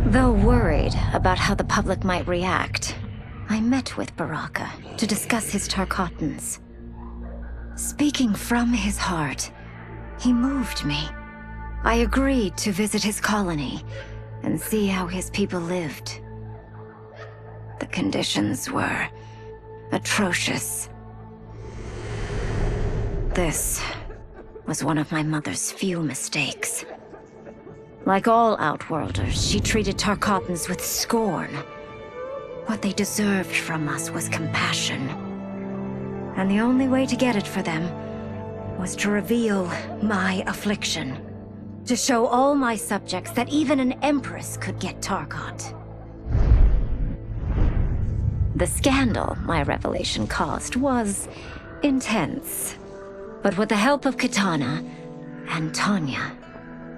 Though worried about how the public might react, I met with Baraka to discuss his Tarkatans. Speaking from his heart, he moved me. I agreed to visit his colony and see how his people lived. The conditions were atrocious. This was one of my mother's few mistakes. Like all Outworlders, she treated Tarkatans with scorn. What they deserved from us was compassion. And the only way to get it for them was to reveal my affliction. To show all my subjects that even an empress could get Tarkat. The scandal my revelation caused was intense. But with the help of Kitana and Tanya,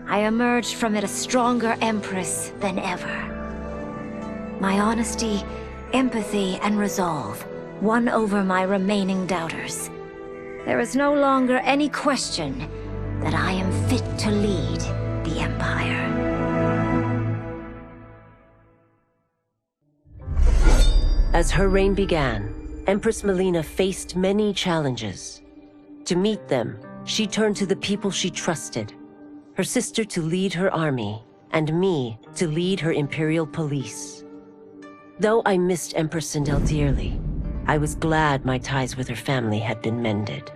I emerged from it a stronger empress than ever. My honesty, empathy, and resolve won over my remaining doubters. There is no longer any question that I am fit to lead the Empire. As her reign began, Empress Mileena faced many challenges. To meet them, she turned to the people she trusted. Her sister to lead her army, and me to lead her Imperial police. Though I missed Empress Sindel dearly, I was glad my ties with her family had been mended.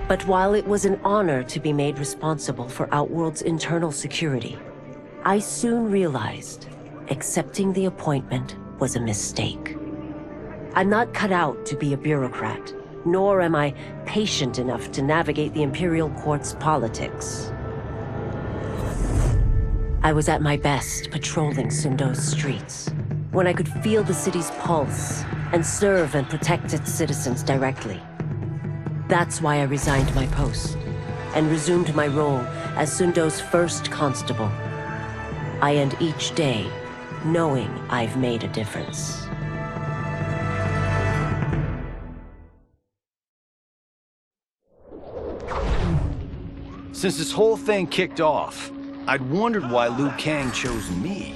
But while it was an honor to be made responsible for Outworld's internal security, I soon realized accepting the appointment was a mistake. I'm not cut out to be a bureaucrat, nor am I patient enough to navigate the Imperial Court's politics. I was at my best patrolling Sundo's streets, when I could feel the city's pulse and serve and protect its citizens directly. That's why I resigned my post and resumed my role as Sundo's first constable. I end each day knowing I've made a difference. Since this whole thing kicked off, I'd wondered why Liu Kang chose me.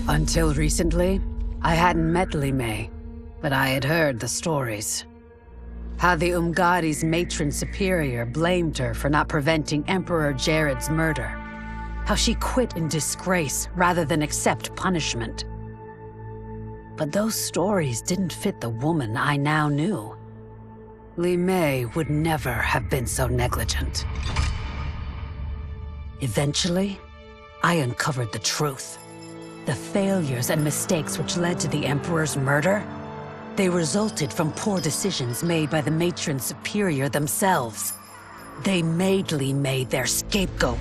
Until recently, I hadn't met Li Mei, but I had heard the stories. How the Umgadi's matron superior blamed her for not preventing Emperor Jared's murder. How she quit in disgrace rather than accept punishment. But those stories didn't fit the woman I now knew. Li Mei would never have been so negligent. Eventually, I uncovered the truth. The failures and mistakes which led to the Emperor's murder, they resulted from poor decisions made by the matron superior themselves. They made Li Mei their scapegoat.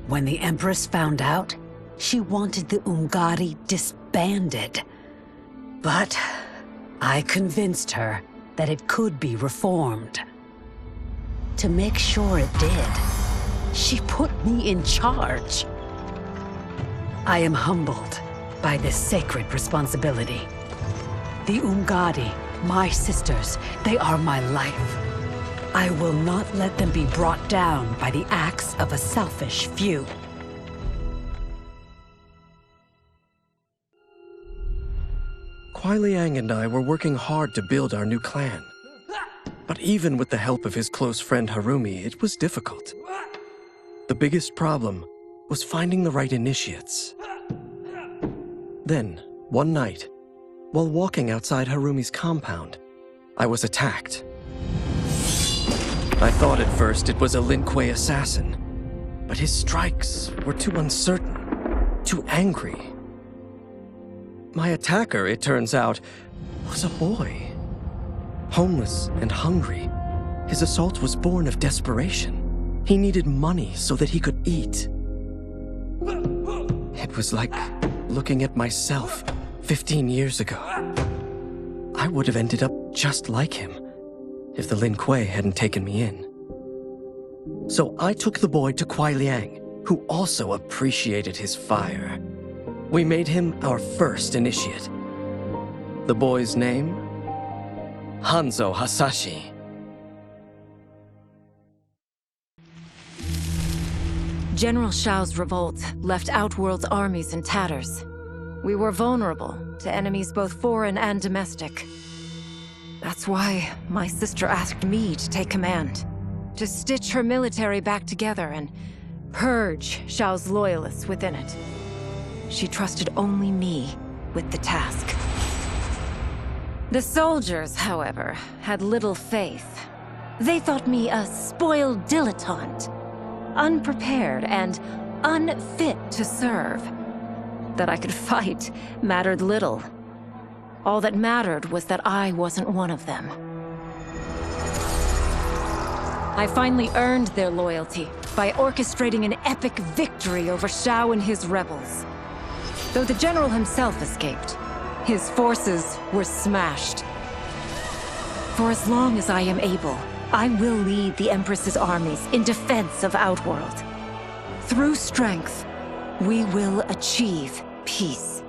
When the Empress found out, she wanted the Umgadi disbanded. But I convinced her that it could be reformed. To make sure it did, she put me in charge. I am humbled by this sacred responsibility. The Umgadi, my sisters, they are my life. I will not let them be brought down by the acts of a selfish few. Kuai Liang and I were working hard to build our new clan. But even with the help of his close friend Harumi, it was difficult. The biggest problem was finding the right initiates. Then, one night, while walking outside Harumi's compound, I was attacked. I thought at first it was a Lin Kuei assassin, but his strikes were too uncertain, too angry. My attacker, it turns out, was a boy. Homeless and hungry, his assault was born of desperation. He needed money so that he could eat. It was like looking at myself 15 years ago. I would have ended up just like him if the Lin Kuei hadn't taken me in. So I took the boy to Kuai Liang, who also appreciated his fire. We made him our first initiate. The boy's name? Hanzo Hasashi. General Shao's revolt left Outworld's armies in tatters. We were vulnerable to enemies both foreign and domestic. That's why my sister asked me to take command, to stitch her military back together and purge Shao's loyalists within it. She trusted only me with the task. The soldiers, however, had little faith. They thought me a spoiled dilettante, unprepared and unfit to serve. That I could fight mattered little. All that mattered was that I wasn't one of them. I finally earned their loyalty by orchestrating an epic victory over Shao and his rebels. Though the general himself escaped, his forces were smashed. For as long as I am able, I will lead the Empress's armies in defense of Outworld. Through strength, we will achieve peace.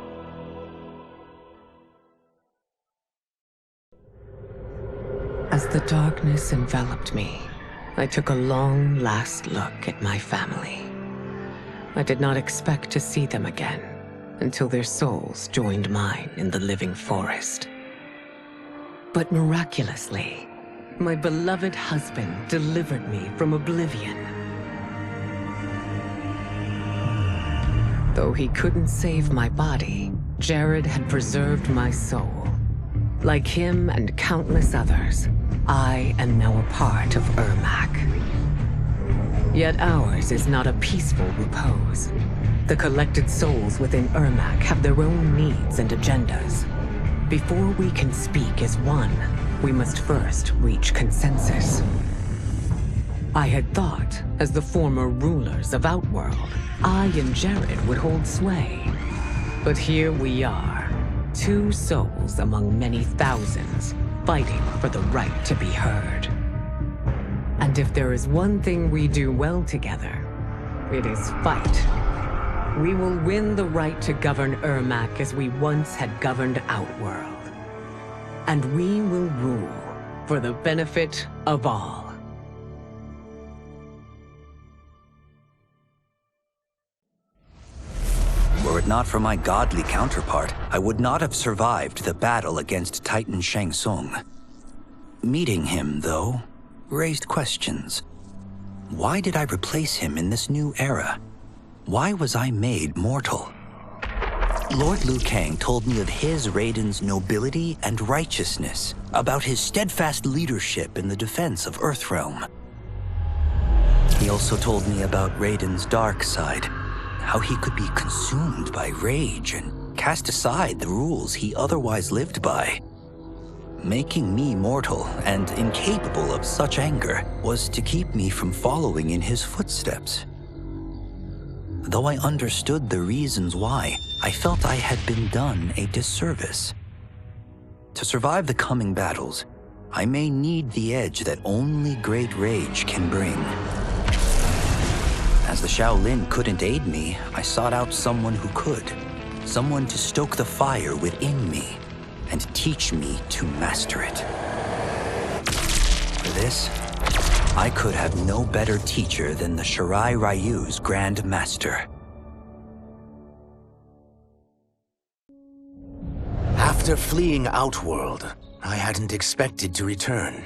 As the darkness enveloped me, I took a long last look at my family. I did not expect to see them again until their souls joined mine in the living forest. But miraculously, my beloved husband delivered me from oblivion. Though he couldn't save my body, Jared had preserved my soul. Like him and countless others, I am now a part of Ermac. Yet ours is not a peaceful repose. The collected souls within Ermac have their own needs and agendas. Before we can speak as one, we must first reach consensus. I had thought, as the former rulers of Outworld, I and Jared would hold sway. But here we are, two souls among many thousands, fighting for the right to be heard. And if there is one thing we do well together, it is fight. We will win the right to govern Ermac as we once had governed Outworld. And we will rule for the benefit of all. Were it not for my godly counterpart, I would not have survived the battle against Titan Shang Tsung. Meeting him, though, raised questions. Why did I replace him in this new era? Why was I made mortal? Lord Liu Kang told me of his Raiden's nobility and righteousness, about his steadfast leadership in the defense of Earthrealm. He also told me about Raiden's dark side, how he could be consumed by rage and cast aside the rules he otherwise lived by. Making me mortal and incapable of such anger was to keep me from following in his footsteps. Though I understood the reasons why, I felt I had been done a disservice. To survive the coming battles, I may need the edge that only great rage can bring. As the Shaolin couldn't aid me, I sought out someone who could. Someone to stoke the fire within me and teach me to master it. For this, I could have no better teacher than the Shirai Ryu's Grand Master. After fleeing Outworld, I hadn't expected to return.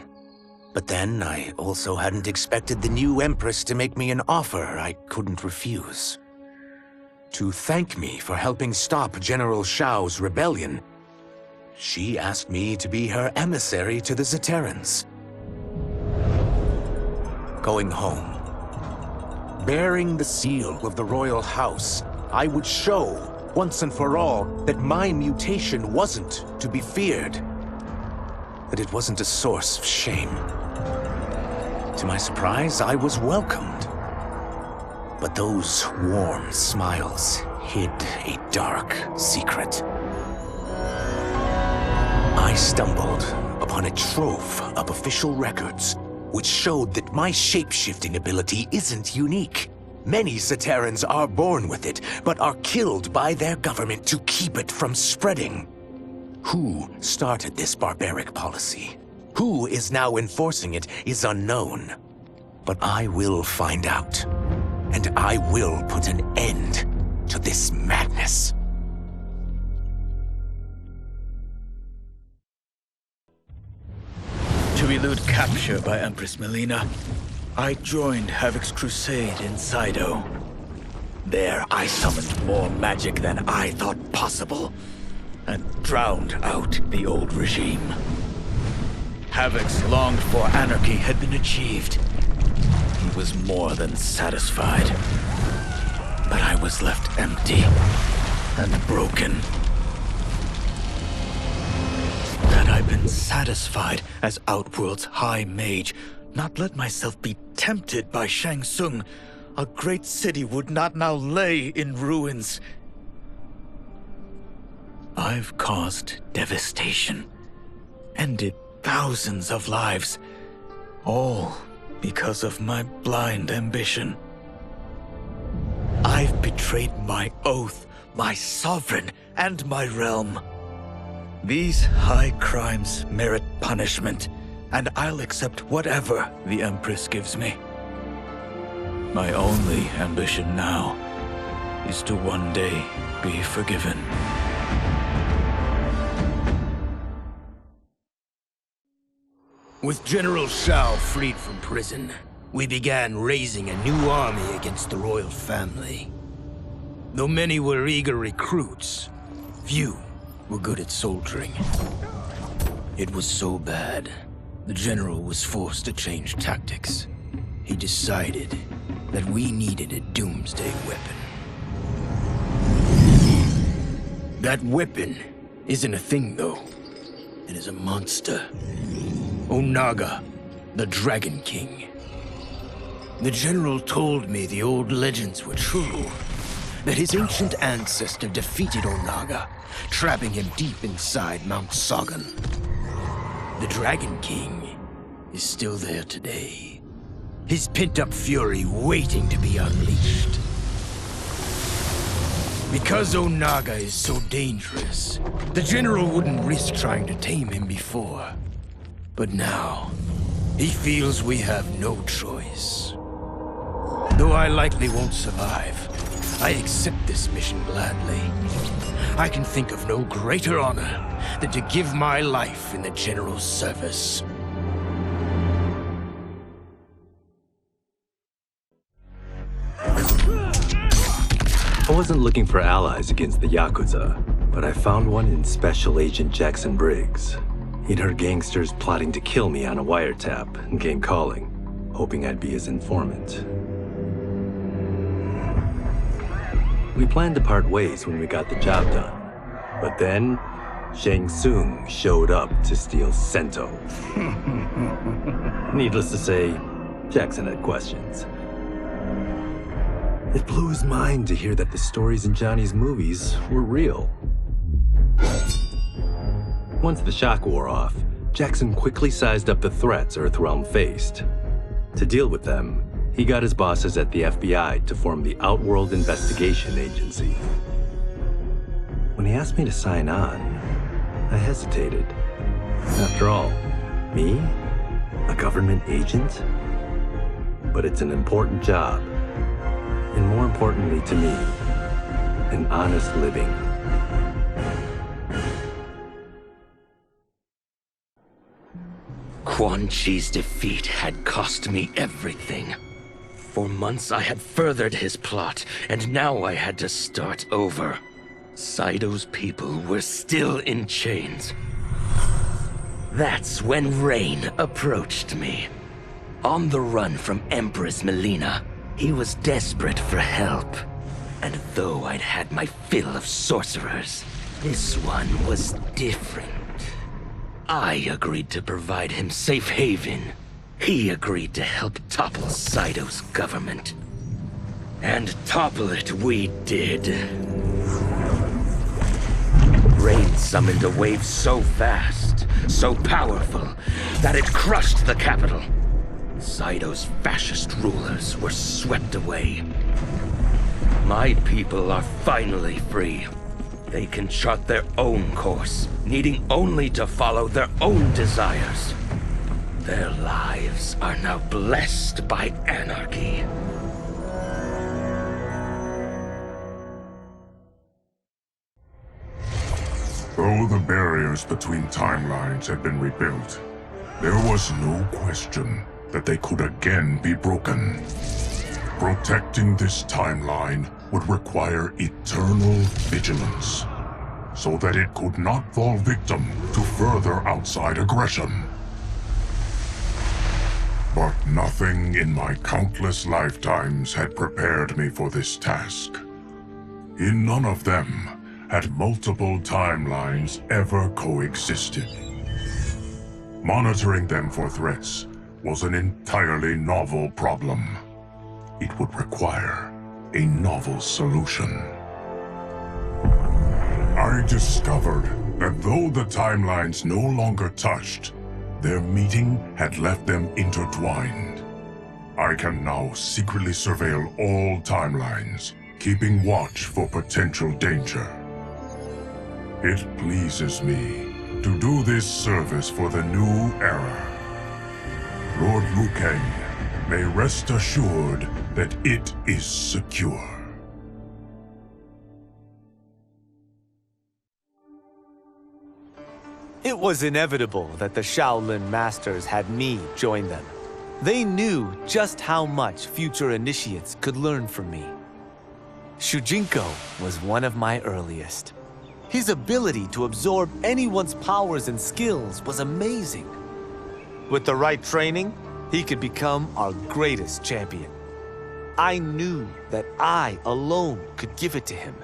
But then, I also hadn't expected the new Empress to make me an offer I couldn't refuse. To thank me for helping stop General Shao's rebellion, she asked me to be her emissary to the Zaterrans. Going home, bearing the seal of the royal house, I would show, once and for all, that my mutation wasn't to be feared. That it wasn't a source of shame. To my surprise, I was welcomed. But those warm smiles hid a dark secret. I stumbled upon a trove of official records, which showed that my shape-shifting ability isn't unique. Many Zaterrans are born with it, but are killed by their government to keep it from spreading. Who started this barbaric policy? Who is now enforcing it is unknown. But I will find out, and I will put an end to this madness. To elude capture by Empress Mileena, I joined Havik's crusade in Saido. There, I summoned more magic than I thought possible, and drowned out the old regime. Havik's longed-for anarchy had been achieved. He was more than satisfied. But I was left empty and broken. Had I been satisfied as Outworld's High Mage, not let myself be tempted by Shang Tsung, a great city would not now lay in ruins. I've caused devastation, ended thousands of lives, all because of my blind ambition. I've betrayed my oath, my sovereign, and my realm. These high crimes merit punishment, and I'll accept whatever the Empress gives me. My only ambition now is to one day be forgiven. With General Shao freed from prison, we began raising a new army against the royal family. Though many were eager recruits, few were good at soldiering. It was so bad, the general was forced to change tactics. He decided that we needed a doomsday weapon. That weapon isn't a thing, though. It is a monster. Onaga, the Dragon King. The general told me the old legends were true, that his ancient ancestor defeated Onaga, trapping him deep inside Mount Sagan. The Dragon King is still there today, his pent-up fury waiting to be unleashed. Because Onaga is so dangerous, the general wouldn't risk trying to tame him before. But now, he feels we have no choice. Though I likely won't survive, I accept this mission gladly. I can think of no greater honor than to give my life in the general's service. I wasn't looking for allies against the Yakuza, but I found one in Special Agent Jackson Briggs. He'd heard gangsters plotting to kill me on a wiretap and came calling, hoping I'd be his informant. We planned to part ways when we got the job done, but then Shang Tsung showed up to steal Sento. Needless to say, Jackson had questions. It blew his mind to hear that the stories in Johnny's movies were real. Once the shock wore off, Jackson quickly sized up the threats Earthrealm faced. To deal with them, he got his bosses at the FBI to form the Outworld Investigation Agency. When he asked me to sign on, I hesitated. After all, me? A government agent? but it's an important job. And more importantly to me, an honest living. Quan Chi's defeat had cost me everything. For months I had furthered his plot, and now I had to start over. Saido's people were still in chains. That's when Rain approached me. On the run from Empress Mileena, he was desperate for help. And though I'd had my fill of sorcerers, this one was different. I agreed to provide him safe haven. He agreed to help topple Saido's government. And topple it we did. Rain summoned a wave so fast, so powerful, that it crushed the capital. Saido's fascist rulers were swept away. My people are finally free. They can chart their own course, needing only to follow their own desires. Their lives are now blessed by anarchy. Though the barriers between timelines had been rebuilt, there was no question that they could again be broken. Protecting this timeline would require eternal vigilance, so that it could not fall victim to further outside aggression. But nothing in my countless lifetimes had prepared me for this task. In none of them had multiple timelines ever coexisted. Monitoring them for threats was an entirely novel problem. It would require a novel solution. I discovered that though the timelines no longer touched, their meeting had left them intertwined. I can now secretly surveil all timelines, keeping watch for potential danger. It pleases me to do this service for the new era. Lord Liu Kang may rest assured that it is secure. It was inevitable that the Shaolin Masters had me join them. They knew just how much future initiates could learn from me. Shujinko was one of my earliest. His ability to absorb anyone's powers and skills was amazing. With the right training, he could become our greatest champion. I knew that I alone could give it to him.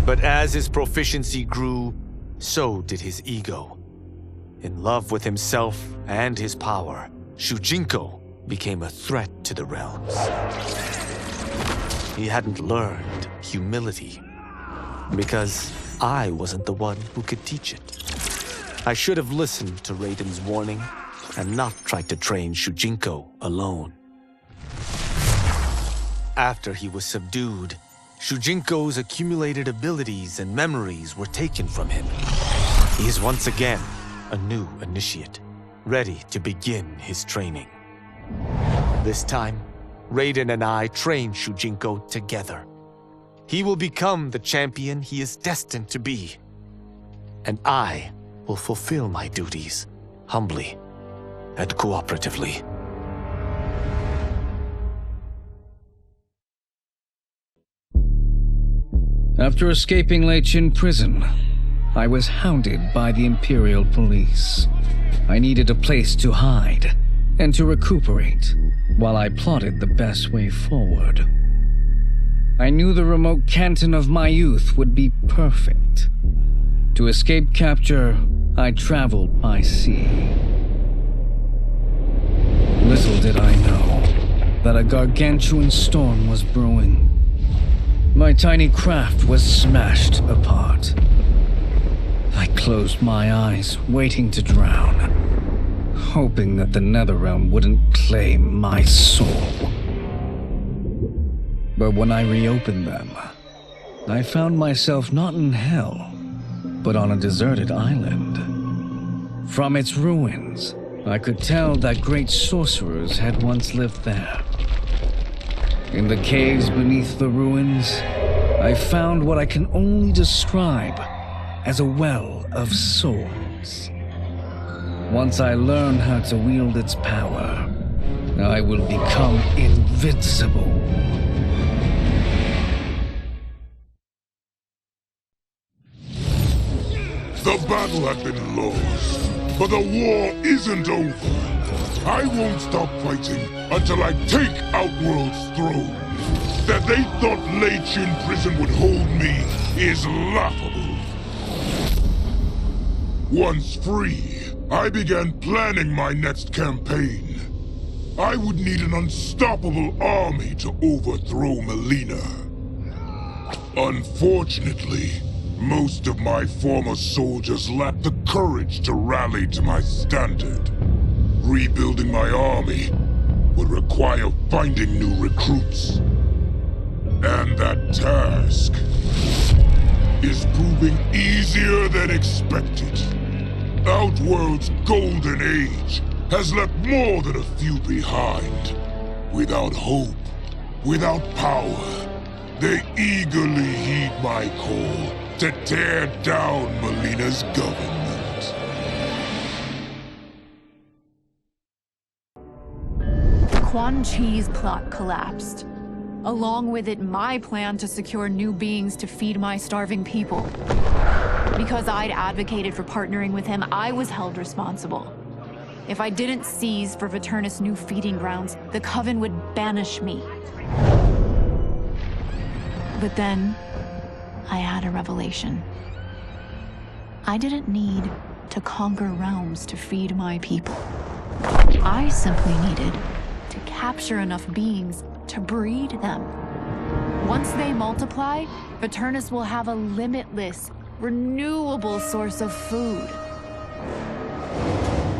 But as his proficiency grew, so did his ego. In love with himself and his power, Shujinko became a threat to the realms. He hadn't learned humility, because I wasn't the one who could teach it. I should have listened to Raiden's warning and not tried to train Shujinko alone. After he was subdued, Shujinko's accumulated abilities and memories were taken from him. He is once again a new initiate, ready to begin his training. This time, Raiden and I train Shujinko together. He will become the champion he is destined to be. And I will fulfill my duties, humbly and cooperatively. After escaping Lei Chin prison, I was hounded by the Imperial Police. I needed a place to hide and to recuperate while I plotted the best way forward. I knew the remote canton of my youth would be perfect. To escape capture, I traveled by sea. Little did I know that a gargantuan storm was brewing. My tiny craft was smashed apart. I closed my eyes, waiting to drown, hoping that the Netherrealm wouldn't claim my soul. But when I reopened them, I found myself not in hell, but on a deserted island. From its ruins, I could tell that great sorcerers had once lived there. In the caves beneath the ruins, I found what I can only describe as a well of souls. Once I learn how to wield its power, I will become invincible. The battle had been lost, but the war isn't over. I won't stop fighting until I take Outworld's throne. That they thought Leichin Prison would hold me is laughable. Once free, I began planning my next campaign. I would need an unstoppable army to overthrow Mileena. Unfortunately, most of my former soldiers lacked the courage to rally to my standard. Rebuilding my army would require finding new recruits. And that task is proving easier than expected. Outworld's golden age has left more than a few behind. Without hope, without power, they eagerly heed my call to tear down Mileena's government. Quan Chi's plot collapsed. Along with it, my plan to secure new beings to feed my starving people. Because I'd advocated for partnering with him, I was held responsible. If I didn't seize for Veternus' new feeding grounds, the Coven would banish me. But then, I had a revelation. I didn't need to conquer realms to feed my people. I simply needed to capture enough beings to breed them. Once they multiply, Veternus will have a limitless, renewable source of food.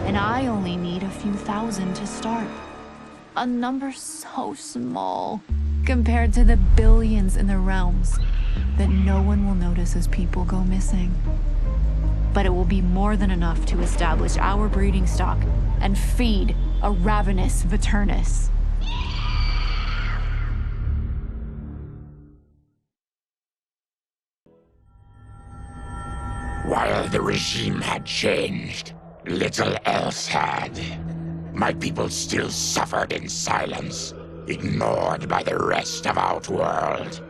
And I only need a few thousand to start. A number so small compared to the billions in the realms that no one will notice as people go missing. But it will be more than enough to establish our breeding stock and feed a ravenous Veternus. While the regime had changed, little else had. My people still suffered in silence, ignored by the rest of Outworld.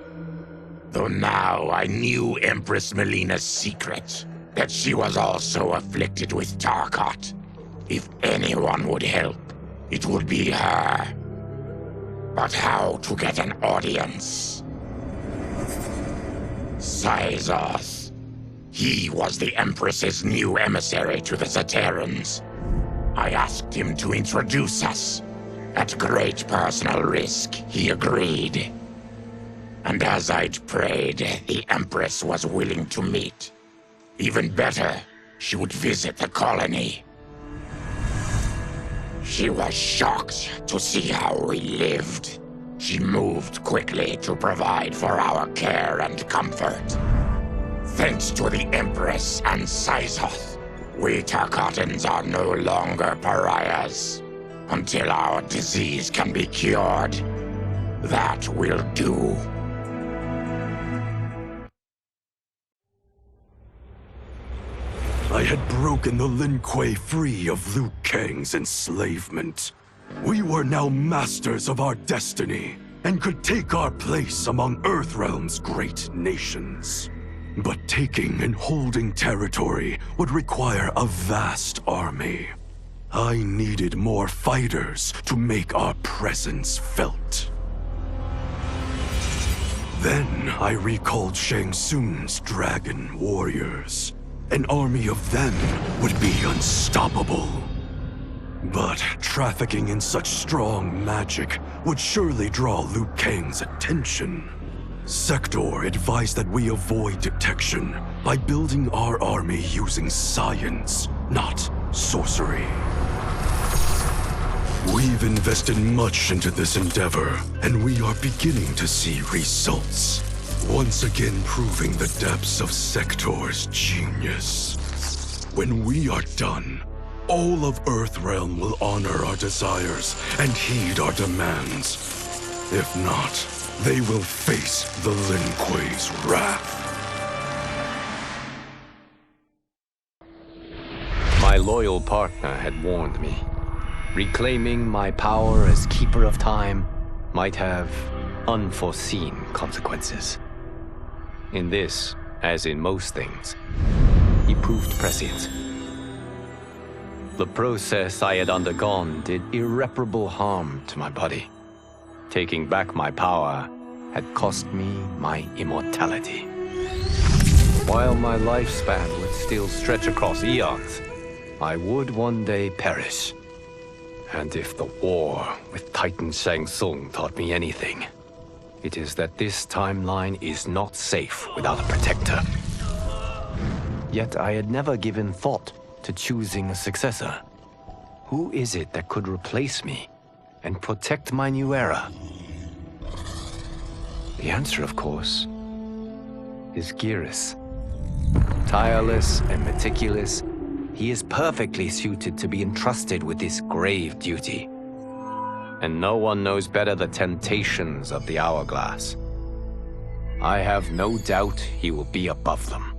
Though now I knew Empress Mileena's secret, that she was also afflicted with Tarkat. If anyone would help, it would be her. But how to get an audience? Syzoth. He was the Empress's new emissary to the Zaterrans. I asked him to introduce us. At great personal risk, he agreed. And as I'd prayed, the Empress was willing to meet. Even better, she would visit the colony. She was shocked to see how we lived. She moved quickly to provide for our care and comfort. Thanks to the Empress and Syzoth, we Tarkatans are no longer pariahs. Until our disease can be cured, that will do. I had broken the Lin Kuei free of Liu Kang's enslavement. We were now masters of our destiny, and could take our place among Earthrealm's great nations. But taking and holding territory would require a vast army. I needed more fighters to make our presence felt. Then I recalled Shang Tsung's dragon warriors. An army of them would be unstoppable. But trafficking in such strong magic would surely draw Liu Kang's attention. Sector advised that we avoid detection by building our army using science, not sorcery. We've invested much into this endeavor, and we are beginning to see results. Once again proving the depths of Sector's genius. When we are done, all of Earthrealm will honor our desires and heed our demands. If not, they will face the Lin Kuei's wrath. My loyal partner had warned me. Reclaiming my power as Keeper of Time might have unforeseen consequences. In this, as in most things, he proved prescient. The process I had undergone did irreparable harm to my body. Taking back my power had cost me my immortality. While my lifespan would still stretch across eons, I would one day perish. And if the war with Titan Shang Tsung taught me anything, it is that this timeline is not safe without a protector. Yet I had never given thought to choosing a successor. Who is it that could replace me and protect my new era? The answer, of course, is Geras. Tireless and meticulous, he is perfectly suited to be entrusted with this grave duty. And no one knows better the temptations of the hourglass. I have no doubt he will be above them.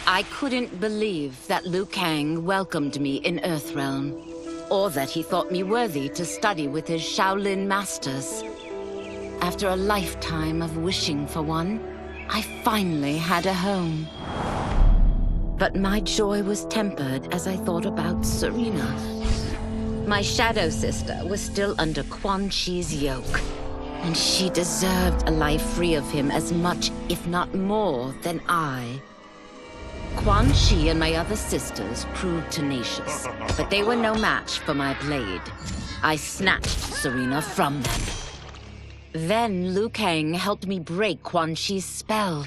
I couldn't believe that Liu Kang welcomed me in Earthrealm, or that he thought me worthy to study with his Shaolin masters. After a lifetime of wishing for one, I finally had a home. But my joy was tempered as I thought about Serena. My shadow sister was still under Quan Chi's yoke, and she deserved a life free of him as much, if not more, than I. Quan Chi and my other sisters proved tenacious, but they were no match for my blade. I snatched Serena from them. Then Liu Kang helped me break Quan Chi's spell.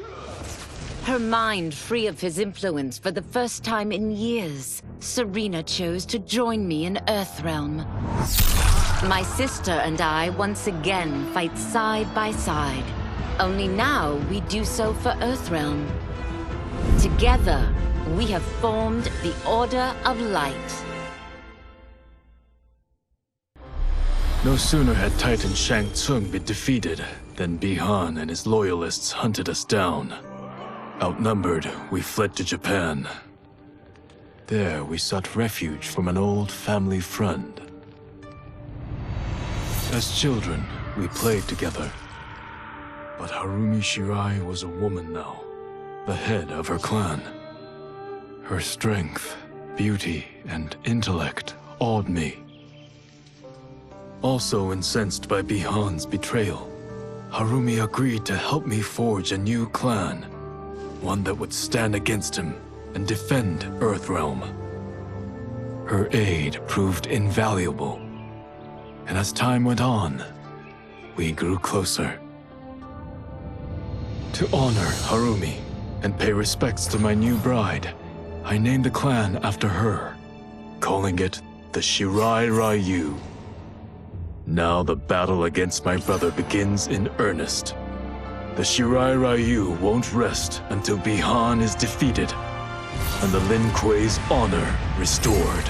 Her mind free of his influence for the first time in years, Serena chose to join me in Earthrealm. My sister and I once again fight side by side. Only now we do so for Earthrealm. Together, we have formed the Order of Light. No sooner had Titan Shang Tsung been defeated than Bi-Han and his loyalists hunted us down. Outnumbered, we fled to Japan. There, we sought refuge from an old family friend. As children, we played together. But Harumi Shirai was a woman now, the head of her clan. Her strength, beauty, and intellect awed me. Also incensed by Bi-Han's betrayal, Harumi agreed to help me forge a new clan, one that would stand against him and defend Earthrealm. Her aid proved invaluable, and as time went on, we grew closer. To honor Harumi and pay respects to my new bride, I named the clan after her, calling it the Shirai Ryu. Now the battle against my brother begins in earnest. The Shirai Ryu won't rest until Bi-Han is defeated and the Lin Kuei's honor restored.